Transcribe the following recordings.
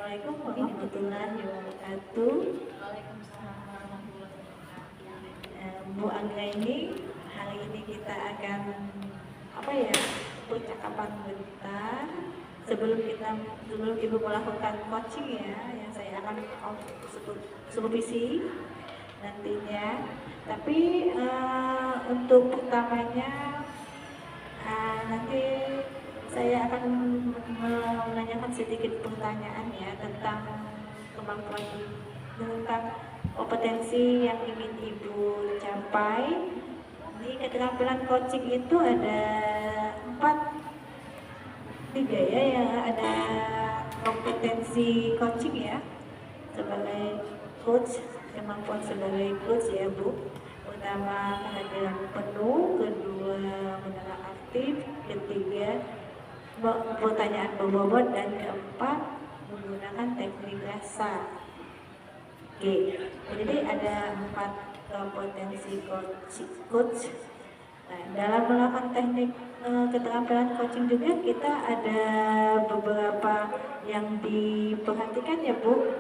Assalamualaikum warahmatullahi wabarakatuh. Bu Angga ini hari ini kita akan percakapan bentar sebelum ibu melakukan coaching ya, yang saya akan supervisi nantinya. Tapi untuk pertamanya nanti saya akan menanyakan sedikit pertanyaan ya tentang kemampuan, tentang kompetensi yang ingin ibu capai. Di keterampilan coaching itu ada tiga ya, yang ada kompetensi coaching ya sebagai coach, kemampuan sebagai coach ya Bu. Pertama, kehadiran penuh, kedua mendengar aktif, ketiga pertanyaan berbobot, dan keempat menggunakan teknik rasa. Oke, jadi ada 4 kompetensi coach. Nah, dalam melakukan teknik keterampilan coaching juga kita ada beberapa yang diperhatikan ya Bu.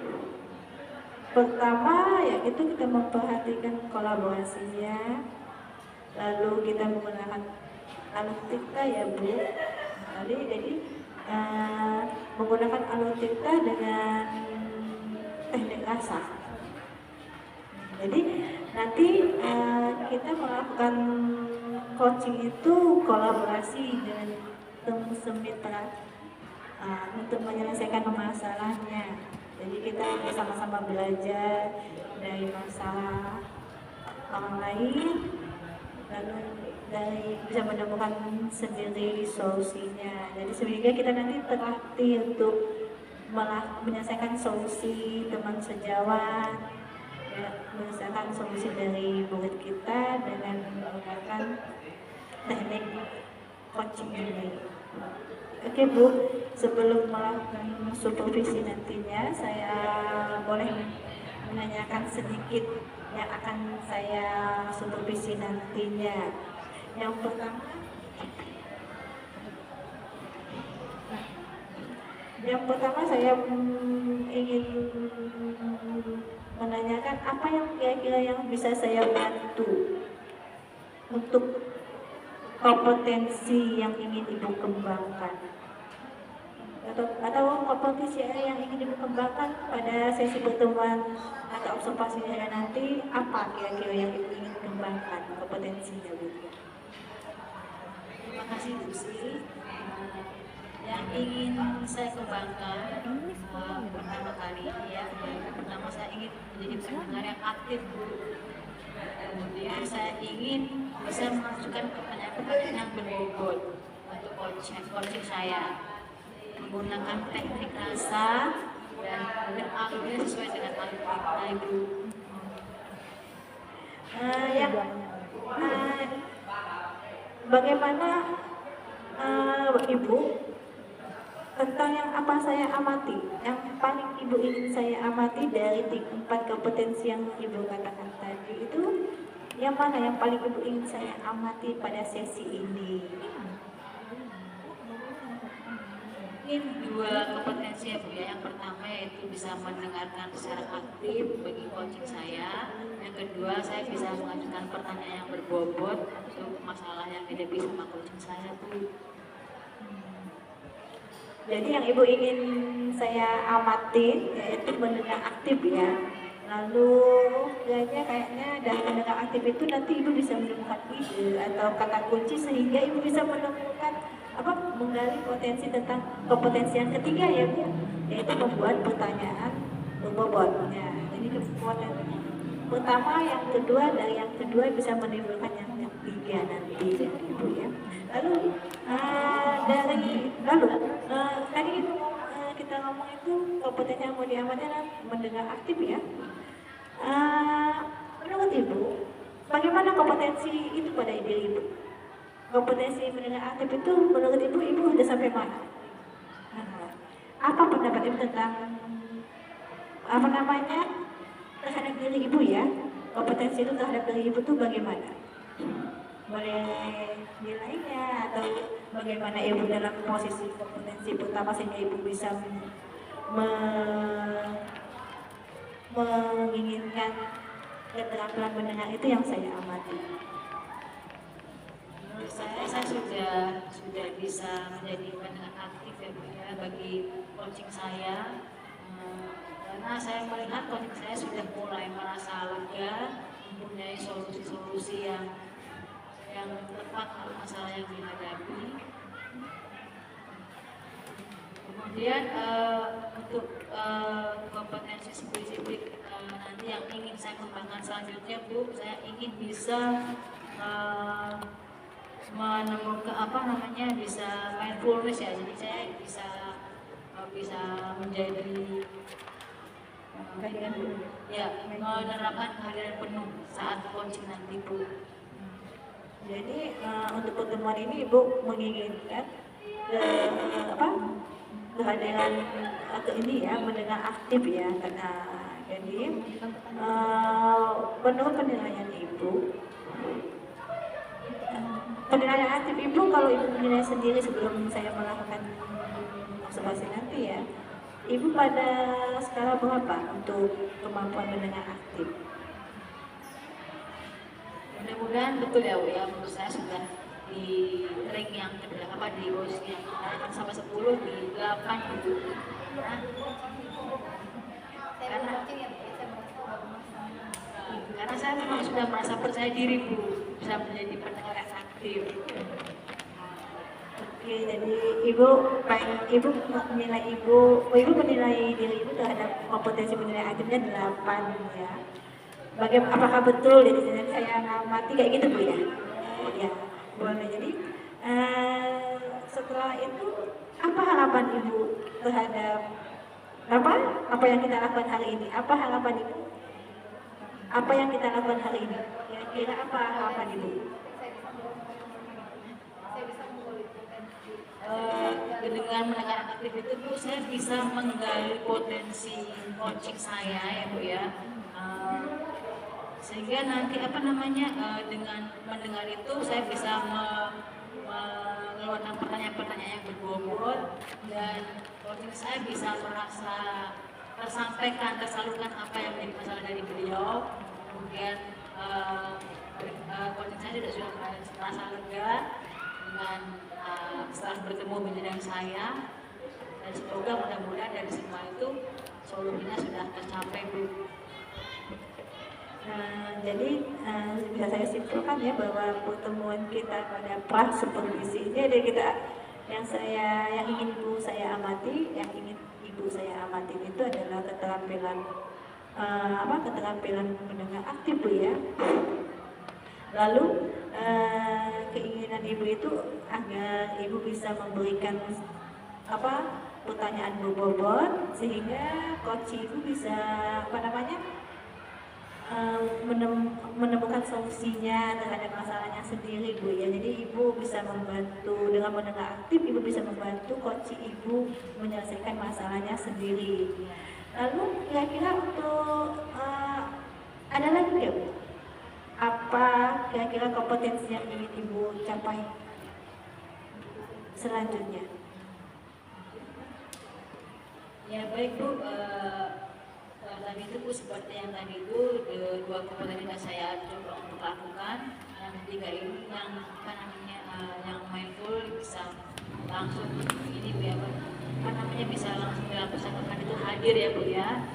Pertama yaitu kita memperhatikan kolaborasinya, lalu kita menggunakan alutikta ya Bu. Jadi menggunakan alutikta dengan teknik rasa. Jadi nanti kita melakukan coaching itu kolaborasi dengan tim semitra untuk menyelesaikan masalahnya. Jadi kita bersama-sama belajar dari masalah orang lain, lalu bisa menemukan sendiri solusinya. Jadi sehingga kita nanti terlatih untuk menyelesaikan solusi teman sejawat, menyelesaikan solusi dari murid kita dengan menggunakan teknik coaching ini. Oke Bu, sebelum melakukan supervisi nantinya, saya boleh menanyakan sedikit yang akan saya supervisi nantinya. Yang pertama saya ingin menanyakan apa yang kira-kira yang bisa saya bantu untuk kompetensi yang ingin Ibu kembangkan, atau kompetensi yang ingin Ibu kembangkan pada sesi pertemuan atau observasi saya nanti. Apa kira-kira yang Ibu ingin kembangkan kompetensinya Bu? Terima kasih Bu Sri. Yang ingin saya kembangkan pertama kali ya, pertama saya ingin menjadi pendengar yang aktif Bu. Kemudian saya ingin bisa mengajukan pertanyaan-pertanyaan yang berbobot untuk coaching saya, menggunakan teknik rasa dan beralurnya sesuai dengan alur kita Ibu. Bagaimana Ibu tentang yang apa saya amati, yang paling Ibu ingin saya amati dari 4 kompetensi yang Ibu katakan tadi itu, yang mana yang paling Ibu ingin saya amati pada sesi ini? Mungkin 2 kompetensi ya Bu ya. Yang pertama yaitu bisa mendengarkan secara aktif bagi coaching saya. Yang kedua, saya bisa mengajukan pertanyaan yang berbobot untuk masalah yang dihadapi sama coaching saya Bu. Jadi yang Ibu ingin saya amati yaitu mendengar aktif ya. Lalu kayaknya dari mendengar aktif itu nanti Ibu bisa menemukan ide atau kata kunci sehingga Ibu bisa menemukan menggali potensi tentang kompetensi yang ketiga ya Bu, yaitu membuat pertanyaan berbobot. Ya, jadi kompetensi pertama, yang kedua, dari yang kedua bisa menimbulkan yang ketiga nanti ya Ibu ya. Lalu tadi itu kita ngomong itu kompetensi yang mau diamati adalah mendengar aktif ya. Menurut Ibu, bagaimana kompetensi itu pada diri Ibu? Kompetensi mendengar aktif itu menurut Ibu sudah sampai mana? Apa pendapat Ibu tentang terhadap diri Ibu ya? Kompetensi itu terhadap diri Ibu itu bagaimana? Boleh nilainya atau bagaimana Ibu dalam posisi kompetensi pertama sehingga Ibu bisa menginginkan keterampilan mendengar itu yang saya amati. Menurut saya sudah bisa menjadi pendengar aktif ya Bu ya bagi coaching saya. Karena saya melihat coaching saya sudah mulai merasa lega, mempunyai solusi-solusi yang tepat untuk masalah yang dihadapi. Kemudian untuk kompetensi spesifik nanti yang ingin saya kembangkan selanjutnya Bu, saya ingin bisa menemukan bisa mindfulness ya, jadi saya bisa menjadi menerapkan kehadiran penuh saat coaching nanti Bu. Jadi untuk pertemuan ini Ibu menginginkan kehadiran atau ini ya mendengar aktif ya, karena jadi menurut penilaian Ibu, penilaian aktif Ibu, kalau Ibu menilai sendiri sebelum saya melakukan observasi nanti ya, Ibu pada skala berapa untuk kemampuan mendengar aktif? Mudah-mudahan betul ya Bu ya, menurut saya sudah di rank yang di posisi yang 6 sampai 10 di 8 gitu. Karena saya memang sudah merasa percaya diri Bu, bisa menjadi pendengar yang aktif. Oke, jadi Ibu menilai diri Ibu terhadap kompetensi menilai aktifnya 8 ya. Bagaimana, apakah betul jadi saya ngamati kayak gitu Bu ya? Ya, boleh. Jadi setelah itu apa harapan Ibu terhadap apa yang kita lakukan hari ini? Apa harapan Ibu? Apa yang kita lakukan hari ini? Kira-kira apa harapan Ibu? Dengan mendengar aktif itu Bu, saya bisa menggali potensi coaching saya ya Bu ya. Sehingga nanti dengan mendengar itu saya bisa mengeluarkan pertanyaan-pertanyaan yang berbobot, dan coaching saya bisa merasa tersampaikan, tersalurkan apa yang menjadi masalah dari beliau. Kemudian coaching saya sudah merasa lega dengan setelah bertemu bidang saya, dan semoga mudah-mudahan dari semua itu solusinya sudah tercapai Bu. Jadi bisa saya simpulkan ya bahwa pertemuan kita pada pra supervisi ini ada kita yang ingin Ibu saya amati itu adalah keterampilan keterampilan mendengar aktif Bu ya. Lalu keinginan Ibu itu agar Ibu bisa memberikan pertanyaan berbobot sehingga coach Ibu bisa menemukan solusinya terhadap masalahnya sendiri Bu ya. Jadi Ibu bisa membantu dengan mendengar aktif, Ibu bisa membantu coach Ibu menyelesaikan masalahnya sendiri. Lalu kira-kira untuk ada lagi nggak Bu? Apa kira-kira kompetensi yang ingin Ibu capai selanjutnya? Ya baik Bu, tadi itu Bu, seperti yang tadi itu dua kompetensi yang saya coba untuk lakukan. Yang ketiga ini yang mindful, bisa langsung ini Bu ya, bisa langsung dilaksanakan itu hadir ya Bu ya.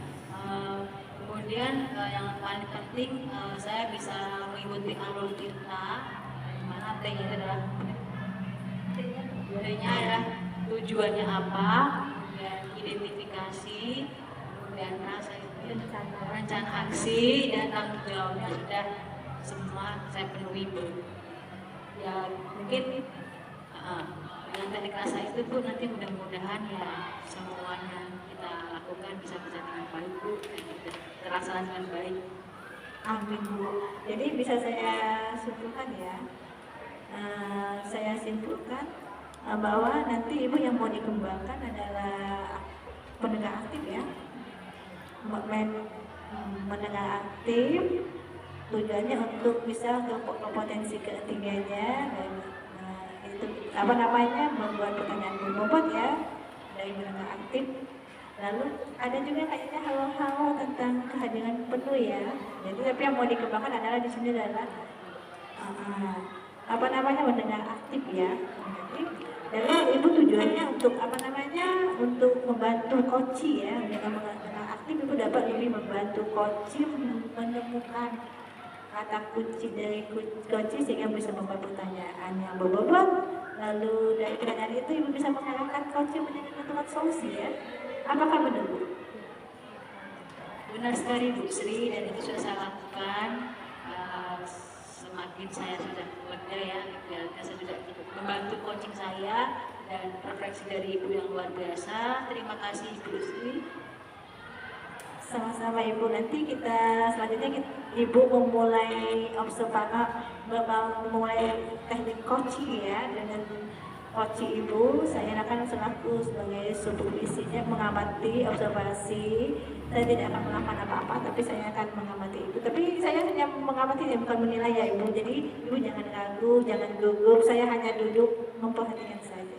Kemudian yang paling penting saya bisa mengikuti alur tinta, di mana T-nya adalah tujuannya apa, kemudian identifikasi, kemudian rencana aksi, dan tanggung jawabnya sudah semua saya penuhi Bu. Ya mungkin dengan teknik rasa itu Bu, nanti mudah-mudahan ya semuanya kita lakukan bisa dengan baik Bu, terlaksana dengan baik. Amin Bu. Jadi bisa saya simpulkan ya, bahwa nanti Ibu yang mau dikembangkan adalah pendengar aktif ya, mendengar aktif, tujuannya untuk bisa untuk kompetensi ketiganya, dan itu membuat pertanyaan berbobot ya dari mendengar aktif. Lalu ada juga kayaknya hal-hal tentang kehadiran penuh ya. Jadi tapi yang mau dikembangkan adalah di sini adalah uh, apa namanya mendengar aktif ya. Jadi dan ibu tujuannya untuk apa namanya untuk membantu koci ya dengan mendengar aktif ibu dapat lebih membantu koci menemukan kata kunci dari kunci sehingga bisa membuat pertanyaan yang berbobot. Lalu dari pertanyaan itu ibu bisa mengarahkan kunci menjadi menentukan solusi ya. Apakah benar Bu? Benar sekali Bu Sri, dan itu sudah saya lakukan. Semakin saya sudah lega ya, saya sudah membantu coaching saya dan refleksi dari Ibu yang luar biasa. Terima kasih Ibu Sri. Sama-sama Ibu, nanti kita selanjutnya Ibu memulai memulai teknik coaching ya dengan coaching Ibu. Saya akan selaku sebagai supervisinya mengamati observasi. Saya tidak akan melakukan apa-apa, tapi saya akan mengamati Ibu. Tapi saya hanya mengamati ya, bukan menilai ya Ibu. Jadi Ibu jangan ragu, jangan gugup. Saya hanya duduk memperhatikan saja.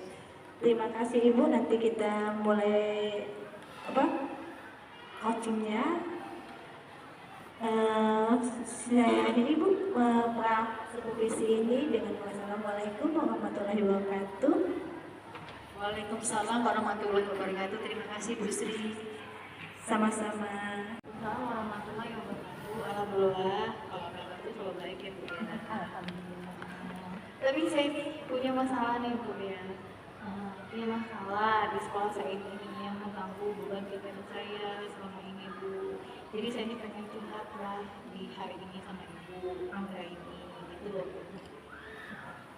Terima kasih Ibu. Nanti kita mulai coachingnya. Saya ini Ibu supervisi ini dengan Wassalamualaikum warahmatullahi wabarakatuh. Waalaikumsalam warahmatullahi wabarakatuh. Terima kasih Bu Sri. Sama-sama. Assalamualaikum warahmatullahi wabarakatuh. Alhamdulillah, kalau kabarnya selalu baik ya Bu ya. Tapi saya ini punya masalah nih Bu ya. Punya masalah di sekolah saya ini yang mengganggu beban kegiatan saya selama ini Bu. Jadi saya ini pengen curhat lah di hari ini sama Ibu Anggra ini gitu loh Bu.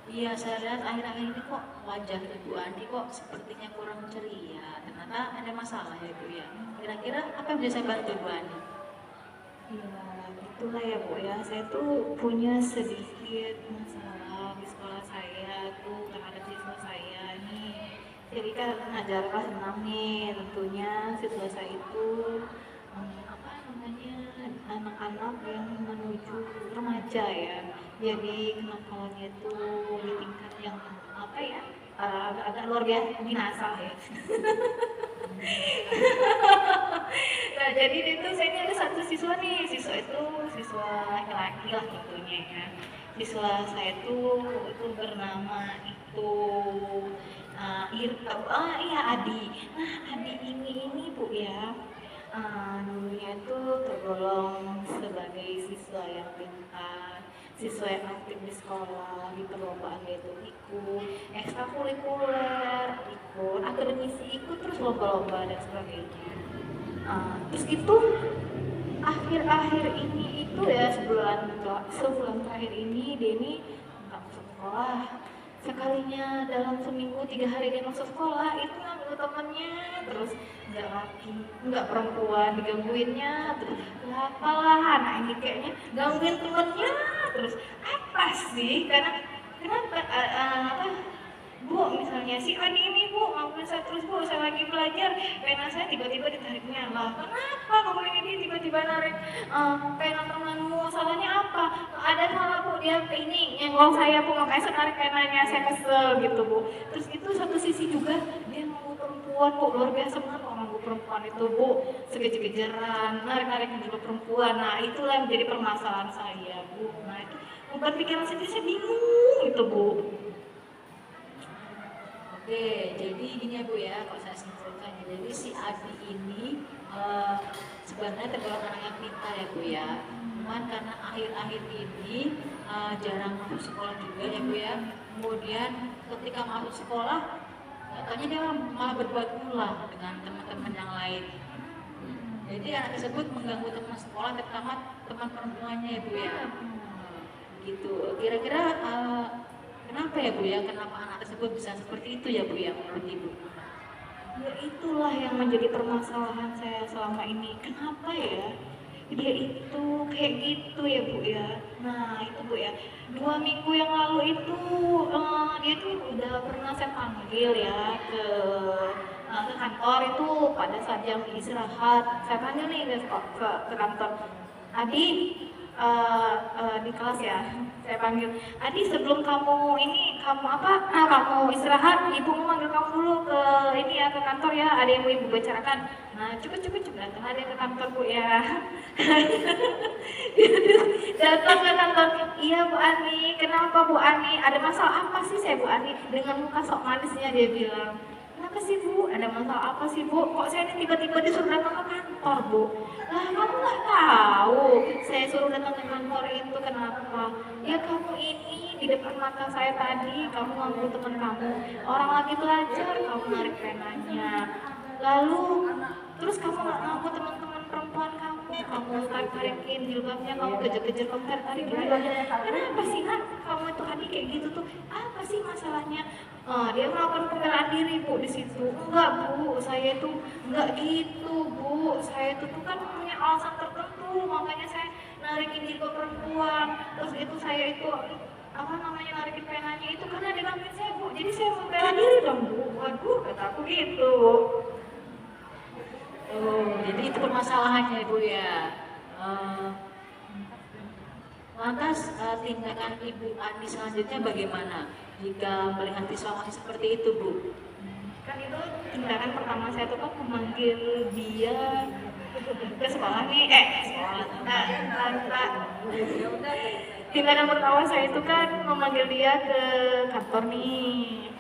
Iya, saya lihat akhir-akhir ini kok wajah Ibu Andi kok sepertinya kurang ceria. Ternyata ada masalah ya Bu ya. Kira-kira apa yang bisa saya bantu Bu Andi? Iya, itulah ya Bu ya. Saya tuh punya sedikit masalah di sekolah saya tuh terhadap siswa saya nih. Jadi kan ngajar kelas 6 nih, tentunya siswa saya itu apa namanya anak-anak yang menuju remaja ya. Jadi kenakalannya itu di tingkat yang apa ya agak luar biasa binasa ya. Nah jadi itu saya ini ada satu siswa nih, siswa itu siswa laki-laki lah tentunya ya. Siswa saya itu bernama itu iya Adi. Nah Adi ini Bu ya, dulunya itu tergolong sebagai siswa yang pintar, siswa yang aktif di sekolah, di perlombaan yaitu ikut ekstrakurikuler, ikut akademisi, ikut terus lomba-lomba dan sebagainya. Terus itu akhir-akhir ini itu ya sebulan terakhir ini dia ini nggak masuk sekolah. Sekalinya dalam seminggu 3 hari dia masuk sekolah itu ngambil temennya, terus nggak laki nggak perempuan digangguinnya, terus apalah anak ini kayaknya gangguin temennya terus apa sih kenapa Bu, misalnya si Adi ini Bu, ngomongin saya terus Bu, saya lagi belajar, pena saya tiba-tiba ditariknya lah. Kenapa kamu ini tiba-tiba narik pena temanmu? Salahnya apa? Ada salah Bu, dia ini nyenggol saya Bu, makanya saya narik penanya, saya kesel gitu Bu. Terus itu satu sisi juga dia mau perempuan Bu, luar biasa banget orang Bu perempuan itu Bu, segejer-gejeran, narik-narik juga perempuan. Nah itulah yang menjadi permasalahan saya Bu. Nah itu bukan pikiran saya bingung itu Bu. Oke, jadi gini ya Bu ya, kalau saya simpulkan ya, jadi si Adi ini sebenarnya tergolong anak yang pintar ya Bu ya. Cuman karena akhir-akhir ini jarang masuk sekolah juga ya Bu ya. Kemudian ketika masuk sekolah, katanya dia malah berbagulah dengan teman-teman yang lain. Jadi anak tersebut mengganggu teman sekolah, terutama teman perempuannya ya Bu ya. Gitu. Kira-kira kenapa ya Bu ya? Kenapa anak tersebut bisa seperti itu ya Bu ya menurut Ibu? Ya itulah yang menjadi permasalahan saya selama ini. Kenapa ya? Dia itu kayak gitu ya Bu ya. Nah itu Bu ya, 2 minggu yang lalu itu dia tuh udah pernah saya panggil ya ke kantor itu pada saat jam istirahat. Saya panggil nih ke kantor, Adi di kelas ya, saya panggil, Adi sebelum kamu ini kamu apa? Kamu istirahat, ibumu manggil kamu dulu ke ini ya ke kantor ya, ada yang mau ibu bicarakan. Nah cukup datang ada ke kantor bu ya. Datang ke kantor, iya Bu Ani, kenapa Bu Ani? Ada masalah apa sih saya Bu Ani? Dengan muka sok manisnya dia bilang, kenapa sih Bu? Ada masalah apa sih Bu? Kok saya ini tiba-tiba disuruh datang ke kantor Bu? Lah kamu nggak tahu, saya suruh datang ke kantor itu kenapa? Ya kamu ini di depan mata saya tadi, kamu nganggu teman kamu, orang lagi belajar, kamu narik penanya. Lalu terus kamu nggak ngaku teman-teman perempuan kamu tarik-tarikin jilbabnya, kamu kejar-kejar, kamu tarik-tarik jilbabnya. Kenapa sih nak? Kamu itu tadi kayak gitu tuh, apa sih masalahnya? Dia melakukan pembelaan diri bu di situ. Enggak bu, saya itu enggak gitu bu. Saya itu tuh kan punya alasan tertentu, makanya saya narikin jilbab perempuan. Terus itu saya itu apa namanya narikin penanya itu karena dia ngambil saya bu. Jadi saya membela diri dong bu. Waduh, kata aku gitu. Oh, jadi itu permasalahannya Ibu ya. Lantas tindakan Ibu Ani selanjutnya bagaimana jika melihat siswa masih seperti itu Bu? Kan itu tindakan pertama saya tuh kan memanggil dia ke sekolah nih, tindakan pertama saya itu kan memanggil dia ke kantor nih.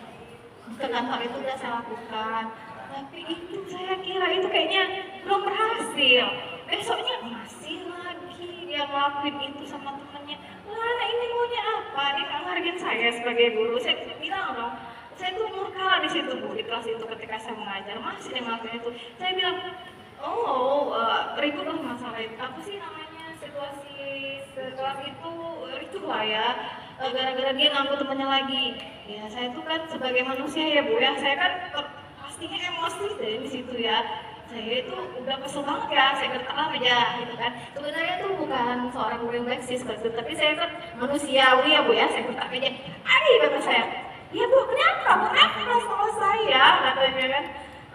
Ke kantor itu udah saya lakukan. Tapi itu saya kira itu kayaknya belum berhasil. Besoknya masih lagi dia ngelakuin itu sama temannya. Wah ini maunya apa? Dia nggak menghargain saya sebagai guru. Saya bilang dong, saya tuh murka di situ bu di kelas itu ketika saya mengajar masih dia ngelakuin itu. Saya bilang, ribut lah masalah itu. Apa sih namanya situasi sekelas itu lah ya. Gara-gara dia nganggu temannya lagi. Ya saya tuh kan sebagai manusia ya bu ya, saya kan pastinya emosi deh di situ ya. Saya itu udah kesel banget ya, saya gertak aja gitu kan. Sebenarnya tuh bukan seorang guru yang baik sih seperti itu, tapi saya kan manusiawi ya bu ya, saya gertak aja. Adi kata saya, ya bu kenapa? Kenapa sama saya? Katanya kan,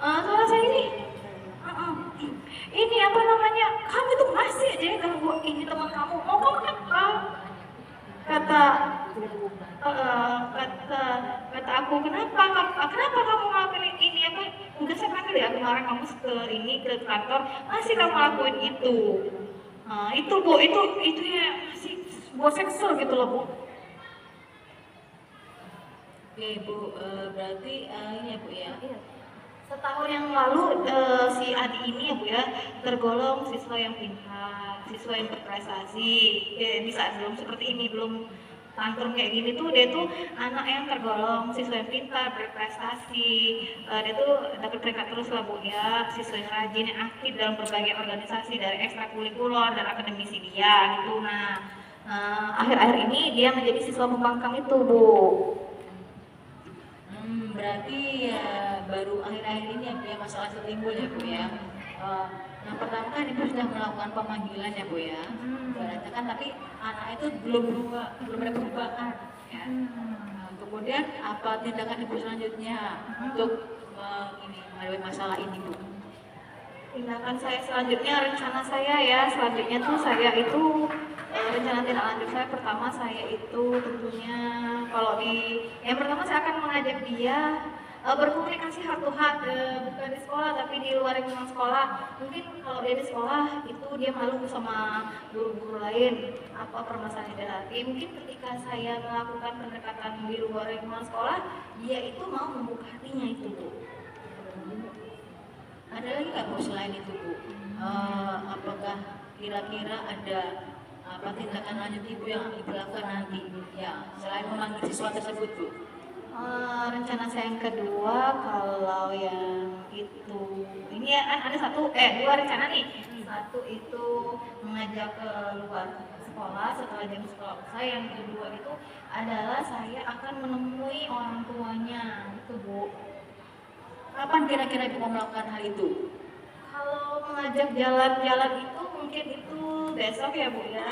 soal saya ini apa namanya? Kamu tuh masih aja ganggu ini teman kamu. Mau kamu apa? Kata aku kenapa kamu ngelakuin ini apa udah saya panggil ya kemarin kamu ke kantor masih kamu lakuin itu. Itu bu itu ya masih buat seksual gitu loh bu. Oke Bu, berarti ini ya Bu ya. Setahun yang lalu si Adi ini ya bu ya tergolong siswa yang pintar, siswa yang berprestasi. Di saat belum seperti ini, belum tantrum kayak gini tuh dia tuh anak yang tergolong siswa yang pintar, berprestasi. Dia tuh dapat peringkat terus lah bu ya, siswa yang rajin, yang aktif dalam berbagai organisasi dari ekstrakurikuler dan akademisi dia gitu. Nah akhir-akhir ini dia menjadi siswa pembangkang itu bu. Berarti ya baru akhir-akhir ini ya masalah itu timbul ya Bu ya. Yang pertama kan Ibu sudah melakukan pemanggilan ya Bu ya. Berarti kan tapi anak itu belum ada perubahan ya. Kemudian apa tindakan Ibu selanjutnya untuk menghadapi masalah ini Bu? Tindakan saya selanjutnya, rencana saya ya selanjutnya tuh saya itu rencana tindak lanjut saya pertama saya itu tentunya kalau yang pertama saya akan mengajak dia berkomunikasi heart to heart, bukan di sekolah tapi di luar lingkungan sekolah. Mungkin kalau dia di sekolah itu dia malu sama guru-guru lain apa permasalahan dia hati. Mungkin ketika saya melakukan pendekatan di luar lingkungan sekolah dia itu mau membuka hatinya itu Bu. Ada lagi nggak Bu selain itu Bu? Apakah kira-kira ada apa tindakan lanjut Ibu yang Ibu lakukan nanti ya selain memanggil siswa tersebut Bu? Rencana saya yang kedua kalau yang itu ini ya ada dua rencana nih. Satu itu mengajak ke luar sekolah setelah jam sekolah usai. Yang kedua itu adalah saya akan menemui orang tuanya gitu Bu. Kapan kira-kira Ibu mau melakukan hal itu? Kalau mengajak jalan-jalan itu mungkin itu besok ya Bu ya.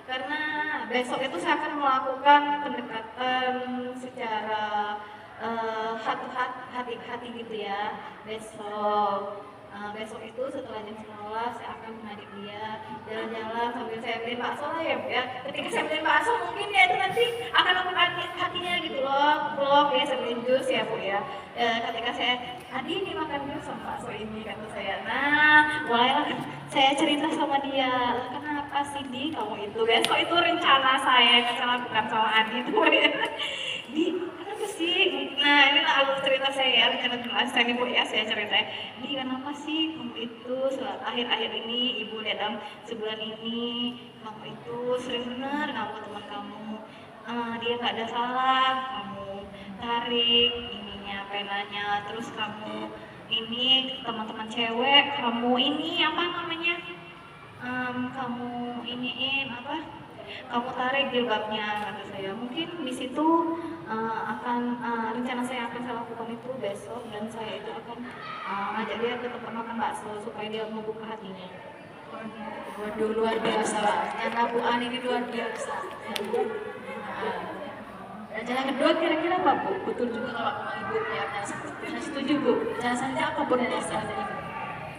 Karena besok itu saya akan melakukan pendekatan secara hati-hati gitu ya besok. besok itu setelah jam sekolah saya akan mengajak dia jalan-jalan sambil saya beliin bakso lah ya Bu ya. Ketika saya beliin bakso mungkin dia itu nanti akan lembut hatinya gitu loh, peluk ya, saya beliin jus ya Bu ya. Ketika saya, Adi ini makan jus sama bakso ini kata saya. Nah, mulailah saya cerita sama dia, kenapa sih Di kamu itu besok itu rencana saya yang saya lakukan sama Adi itu ya. Di, kenapa sih? Nah ini alur cerita saya ya, rencana jelas saya nih Bu ya, saya cerita. Di, kenapa sih kamu itu akhir-akhir ini Ibu lihat dalam sebulan ini kamu itu sering benar ngaku teman kamu. Dia nggak ada salah, kamu tarik ininya penanya, terus kamu ini teman-teman cewek, kamu ini apa namanya? Kamu iniin apa? Kamu tarik jilbabnya kata saya. Mungkin di situ rencana saya akan saya lakukan itu besok dan saya itu akan ngajak dia ke tempat makan bakso supaya dia membuka hatinya. Waduh, luar biasa. Rencana Bu Ani ini luar biasa. Nah, rencana kedua kira-kira apa Bu? Betul juga kalau Ibu ya, saya setuju Bu. Rencana selanjutnya apa Bu dari selanjutnya?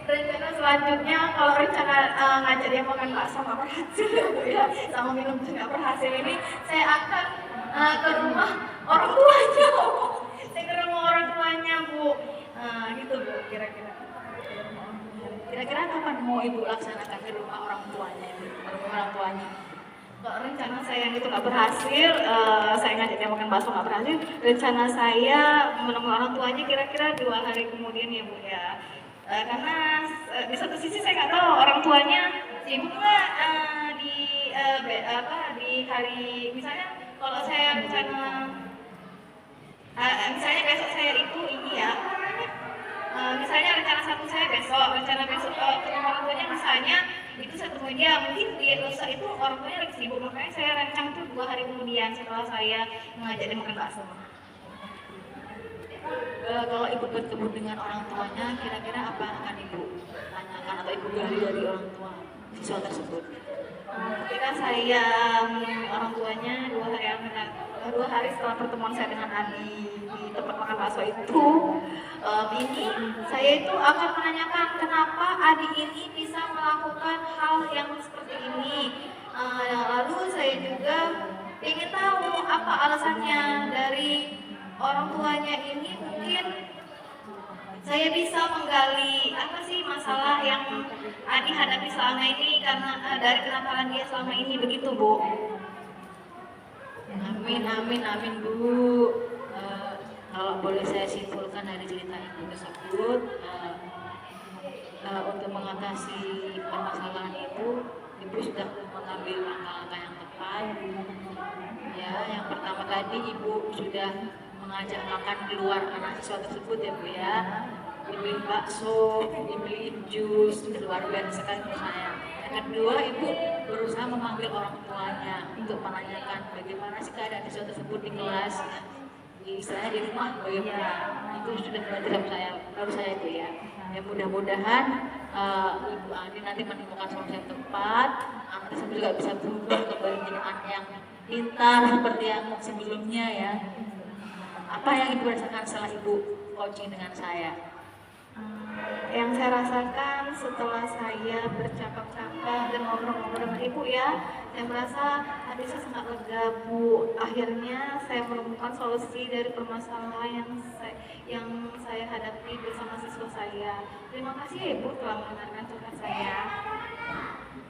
Rencana selanjutnya kalau rencana ngajak dia makan bakso nggak berhasil ya, sama minum jus nggak berhasil, ini saya akan ke rumah orang tuanya. Saya ke rumah orang tuanya Bu. Gitu Bu kira-kira. Kira-kira kapan mau Ibu laksanakan ke rumah orang tuanya? Ke rumah orang tuanya? Kalau rencana saya yang itu nggak berhasil, saya ngajak dia makan bakso nggak berhasil, rencana saya menemui orang tuanya kira-kira 2 hari kemudian ya Bu ya. Karena di satu sisi saya nggak tahu orang tuanya sibuk nggak di hari, misalnya kalau saya misalnya besok saya itu ini ya, misalnya rencana satu saya besok, rencana besok ketemu orang tuanya misalnya itu saya temui dia, mungkin dia lusa itu orang tuanya lagi sibuk, makanya saya rancang tuh 2 hari kemudian setelah saya mengajak dia makan bakso. Kalau Ibu bertemu dengan orang tuanya, kira-kira apa yang akan Ibu tanyakan atau Ibu gali dari orang tua siswa tersebut? Ketika saya menemui orang tuanya 2 hari setelah pertemuan saya dengan Adi di tempat makan bakso itu, ini saya itu akan menanyakan kenapa Adi ini bisa melakukan hal yang seperti ini. Lalu saya juga ingin tahu apa alasannya dari orang tuanya ini, mungkin saya bisa menggali apa sih masalah yang Adi hadapi selama ini karena dari kenakalan dia selama ini, begitu Bu. Amin, amin, amin Bu. Kalau boleh saya simpulkan dari cerita Ibu tersebut, untuk mengatasi permasalahan itu, Ibu sudah mengambil langkah-langkah yang tepat. Ya, yang pertama tadi Ibu sudah mengajak makan di luar anak siswa tersebut ya Bu ya, dibeliin bakso, dibeliin jus, itu luar biasa sekali menurut saya. Yang kedua, Ibu berusaha memanggil orang tuanya untuk menanyakan bagaimana sih keadaan siswa tersebut di kelas, istilahnya di rumah bagaimana. Itu sudah berarti harus saya Bu ya. Ya mudah-mudahan Ibu Ani nanti menemukan solusi yang tepat, anak tersebut juga bisa berubah kembali menjadi anak yang pintar seperti yang sebelumnya ya. Apa yang Ibu rasakan setelah Ibu coaching dengan saya? Yang saya rasakan setelah saya bercakap-cakap dan ngobrol-ngobrol dengan Ibu ya, saya merasa hati saya sangat lega Bu. Akhirnya saya menemukan solusi dari permasalahan yang saya hadapi bersama siswa saya. Terima kasih ya Ibu telah mendengarkan curhat saya.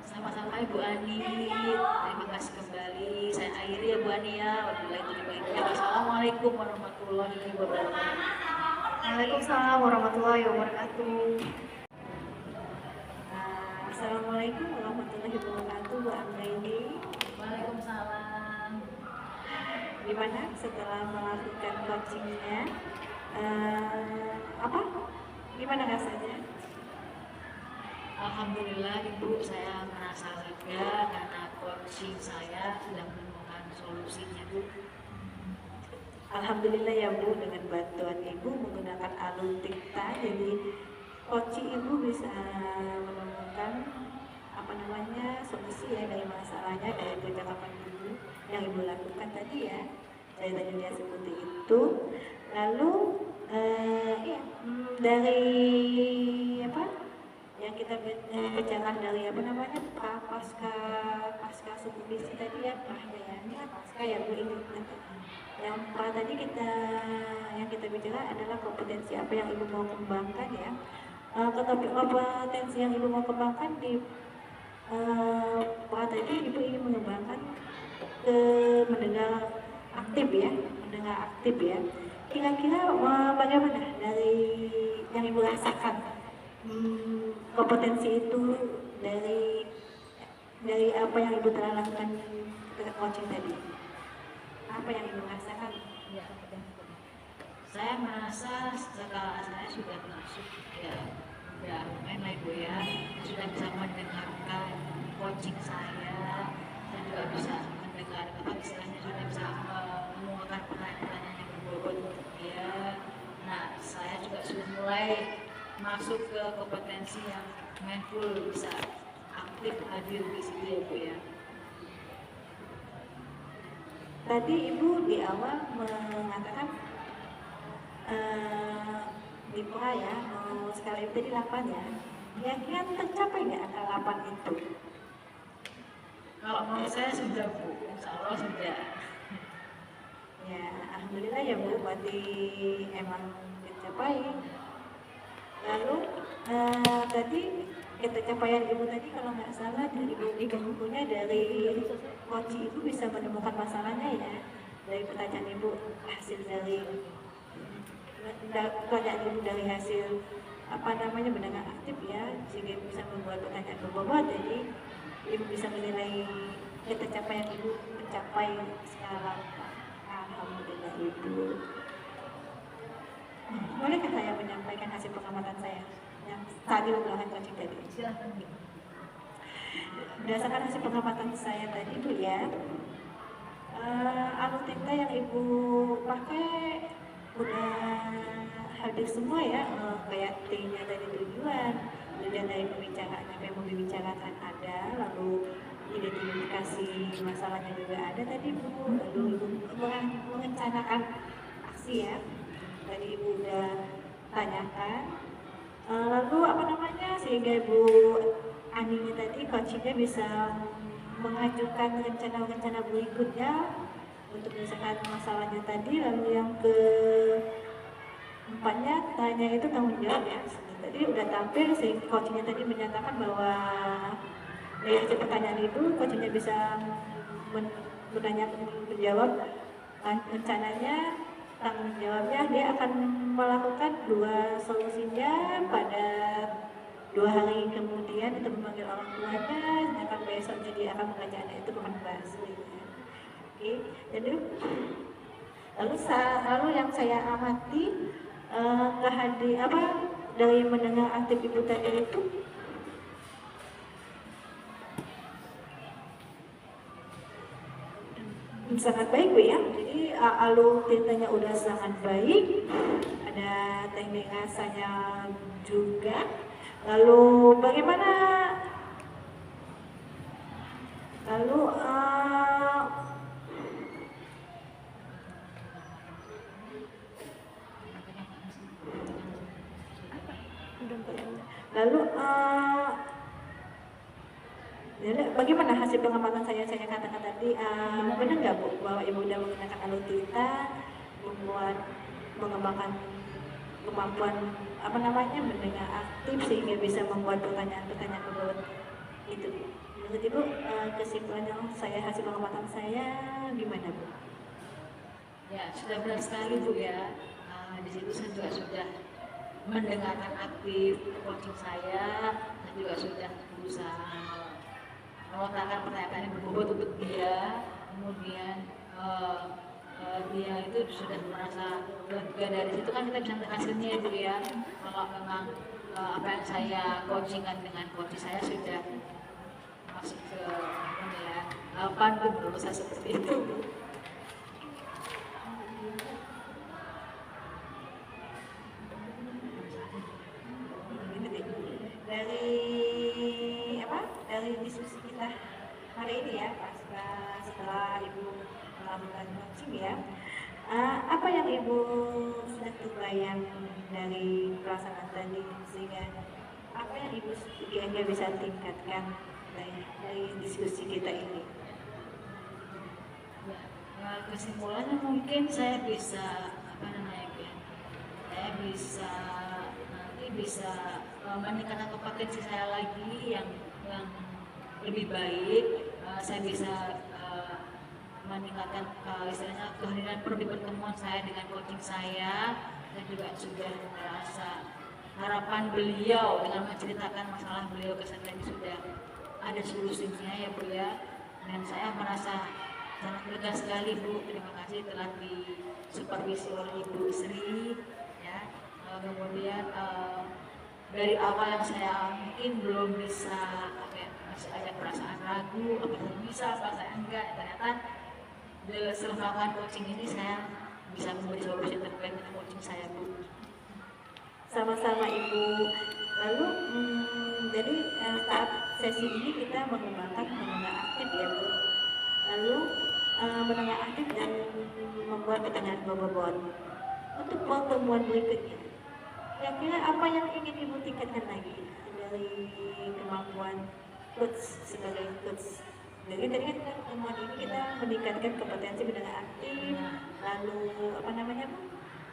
Sama-sama Ibu Ani, terima kasih kembali. Saya akhiri ya Bu Ani ya. Wassalamualaikum warahmatullahi wabarakatuh. Waalaikumsalam warahmatullahi wabarakatuh. Assalamualaikum warahmatullahi wabarakatuh Bu Anggraini. Waalaikumsalam. Gimana setelah melakukan coachingnya? Gimana rasanya? Alhamdulillah Ibu, saya merasa lega karena coaching saya sudah menemukan solusinya Bu. Alhamdulillah ya Bu, dengan bantuan Ibu menggunakan alur dikta, jadi coaching Ibu bisa menemukan solusi ya dari masalahnya dari percakapan Ibu yang Ibu lakukan tadi ya. Saya tadi lihat seperti itu. Lalu dari kita bicara dari apa namanya pasca pasca suku misi tadi ya ya ini kan pasca ya Bu ini yang tadi yang kita bicara adalah kompetensi apa yang Ibu mau kembangkan ya. Kompetensi yang Ibu mau kembangkan di tadi Ibu ingin mengembangkan ke mendengar aktif ya, mendengar aktif ya. Kira-kira bagaimana dari yang Ibu rasakan kompetensi itu dari apa yang Ibu telah lakukan ketika coaching tadi? Apa yang Ibu rasakan? Ya, saya merasa setelah saya sudah masuk ya udah main Bu ya, sudah bisa mendengarkan coaching saya juga bisa mendengar apa istilahnya sudah bisa menguatkan pertanyaan-pertanyaan yang berbobot untuk dia. Nah, saya juga sudah mulai masuk ke kompetensi yang mindful, bisa aktif hadir di situ ya Bu ya. Tadi Ibu di awal mengatakan di PRA ya, skala itu tadi 8 ya. Kira-kira tercapai nggak angka 8 itu? Kalau menurut saya sudah Bu, insya Allah sudah. Ya, alhamdulillah ya Bu, berarti emang tercapai. Lalu tadi capaian Ibu tadi kalau nggak salah dari Ibu dari coach Ibu bisa menemukan masalahnya ya dari pertanyaan Ibu, hasil dari pertanyaan Ibu dari hasil apa namanya mendengar aktif ya, sehingga Ibu bisa membuat pertanyaan berbobot. Jadi Ibu bisa menilai capaian Ibu mencapai skala. Alhamdulillah Ibu. Bolehkah saya menyampaikan hasil pengamatan saya yang tadi melakukan coaching tadi? Silakan Bu. Berdasarkan hasil pengamatan saya tadi Bu ya, alutsista yang Ibu pakai udah hadir semua ya, kayak T-nya dari tujuan, kemudian dari pembicaraan apa yang mau dibicarakan ada, lalu identifikasi masalahnya juga ada tadi Bu, lalu Ibu merencanakan aksi ya, tadi Ibu udah tanyakan, lalu apa namanya sehingga Ibu Aninya tadi coachingnya bisa mengajukan rencana-rencana berikutnya untuk menyelesaikan masalahnya tadi. Lalu yang keempatnya tanya itu tanggung jawab ya, tadi udah tampil sehingga coachingnya tadi menyatakan bahwa dari hasil pertanyaan itu coachingnya bisa menjawab rencananya, tanggung jawabnya dia akan melakukan 2 solusinya pada 2 hari kemudian itu memanggil orang tuanya, sedangkan besoknya dia akan mengajak anak itu ke Basi. Oke, jadi lalu yang saya amati dari mendengar aktif Ibu tadi itu sangat baik Bu ya. Jadi alur-tintanya udah sangat baik, ada teknik rasanya juga. Lalu bagaimana? Bagaimana hasil pengamatan saya katakan tadi, benar nggak Bu bahwa Ibu udah menggunakan alutsista mengembangkan kemampuan apa namanya mendengar aktif sehingga bisa membuat pertanyaan-pertanyaan berbobot itu. Menurut Ibu kesimpulannya hasil pengamatan saya gimana Bu? Ya sudah benar sekali Bu ya. Di situ saya juga sudah mendengarkan aktif coaching saya dan juga sudah berusaha melontarkan pertanyaan yang berbobot untuk dia. Kemudian dia itu sudah merasa lega. Dari situ kan kita bisa melihat hasilnya itu ya, kalau memang apa yang saya coachingan dengan coach saya sudah masuk ke penilaian 8 pun menurut saya seperti itu. Dari diskusi kita hari ini ya, setelah Ibu melakukan coaching ya, apa yang Ibu sudah terbayang dari pelaksanaan tadi, sehingga apa yang Ibu kira-kira bisa tingkatkan dari diskusi kita ini? Kesimpulannya mungkin saya bisa apa namanya ya, saya bisa nanti bisa meningkatkan kompetensi saya lagi yang lebih baik. Saya bisa meningkatkan istilahnya kehadiran di pertemuan saya dengan coaching saya, dan juga sudah merasa harapan beliau dengan menceritakan masalah beliau kesehatan sudah ada solusinya ya Bu ya, dan saya merasa sangat lega sekali Bu. Terima kasih telah disupervisi oleh Ibu Sri ya. Kemudian dari awal yang saya mungkin belum bisa masih ada perasaan ragu apa saya bisa apa saya enggak, ternyata setelah melakukan coaching ini saya bisa memberi solusi terbaik dengan coaching saya Bu. Sama-sama Ibu. Lalu jadi saat sesi ini kita mengembangkan menengah aktif ya Bu. Lalu menengah aktif dan membuat pertengahan bobot. Untuk pertemuan berikutnya, kira-kira apa yang ingin Ibu tingkatkan lagi dari kemampuan coach sebagai coach? Jadi tadi kan pertemuan ini kita meningkatkan kompetensi menengah aktif, lalu apa namanya Bu?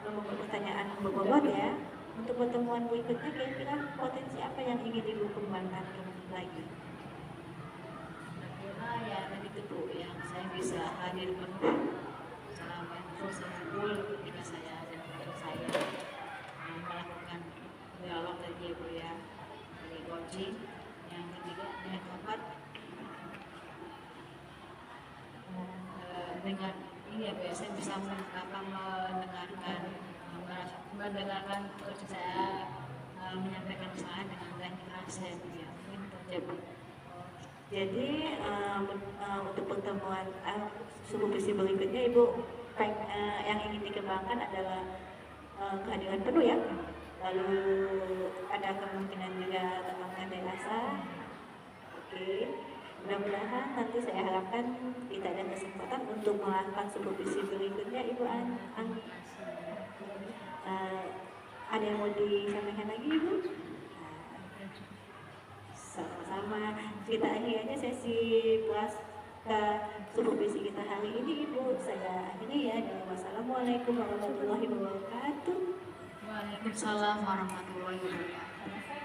Membuat pertanyaan bobot ya. Untuk pertemuan berikutnya kira-kira potensi apa yang ingin Ibu kembangkan lagi? Ya tadi itu Bu, yang saya bisa hadir penuh selama full ketika saya dan untuk saya melakukan dialog tadi ya Bu ya, dari coaching. Yang ketiga, yang keempat dengan ini ya Bu ya, saya bisa mendengarkan coach saya menyampaikan masalah dengan ikhlas saya Bu ya, mungkin itu aja Bu. Jadi untuk pertemuan supervisi berikutnya Ibu yang ingin dikembangkan adalah kehadiran penuh ya. Lalu ada kemungkinan juga teman dewasa. Oke. Mudah-mudahan nanti saya harapkan kita ada kesempatan untuk melakukan supervisi berikutnya Ibu ada yang mau disampaikan lagi Ibu? Sama-sama, kita akhiri aja sesi puasa supervisi kita hari ini Ibu. Saya akhiri ya. Wassalamualaikum warahmatullahi wabarakatuh. Waalaikumsalam warahmatullahi wabarakatuh.